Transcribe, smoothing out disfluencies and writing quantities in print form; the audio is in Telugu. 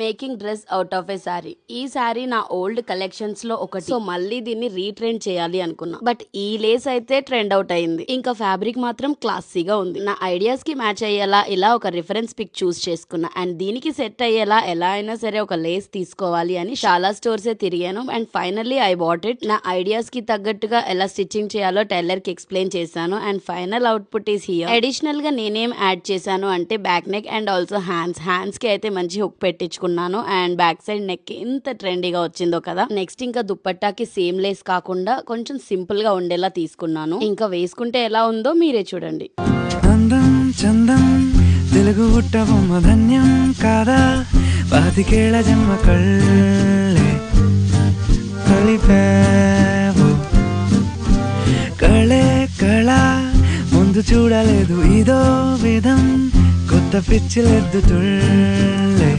మేకింగ్ డ్రెస్ అవుట్ ఆఫ్ ఏ శారీ. ఈ శారీ నా ఓల్డ్ కలెక్షన్స్ లో ఒకటి. సో మళ్ళీ దీన్ని రీట్రెండ్ చేయాలి అనుకున్నా. బట్ ఈ లేస్ అయితే ట్రెండ్ అవుట్ అయింది. ఇంకా ఫ్యాబ్రిక్ మాత్రం క్లాసీగా ఉంది. నా ఐడియాస్ కి మ్యాచ్ అయ్యేలా ఇలా ఒక రిఫరెన్స్ పిక్ చూస్ చేసుకున్నా. అండ్ దీనికి సెట్ అయ్యేలా ఎలా అయినా సరే ఒక లేస్ తీసుకోవాలి అని చాలా స్టోర్స్ తిరిగాను. And finally I bought it. నా ఐడియాస్ కి తగ్గట్టుగా ఎలా స్టిచ్చింగ్ చేయాలో టైలర్ కి ఎక్స్ప్లెయిన్ చేశాను. And final output is here. Additional గా నేనేం యాడ్ చేశాను అంటే back neck and also hands కి అయితే మంచి హుక్ పెట్టించుకున్నాను. అండ్ బ్యాక్ సైడ్ నెక్ ఎంత ట్రెండీగా వచ్చిందో కదా. నెక్స్ట్ ఇంకా దుప్పట్టాకి సేమ్ లేస్ కాకుండా కొంచెం సింపుల్ గా ఉండేలా తీసుకున్నాను. ఇంకా వేసుకుంటే ఎలా ఉందో మీరే చూడండి. అందం చందం తెలుగు బొమ్మ ధన్యం కాదా, పాతికేళ్ల జన్మ కళ్ళే కలిపావు, కళే కళ ముందు చూడలేదు ఇదో విధం, కొత్త పిచ్చిలెద్దుతుళ్ళే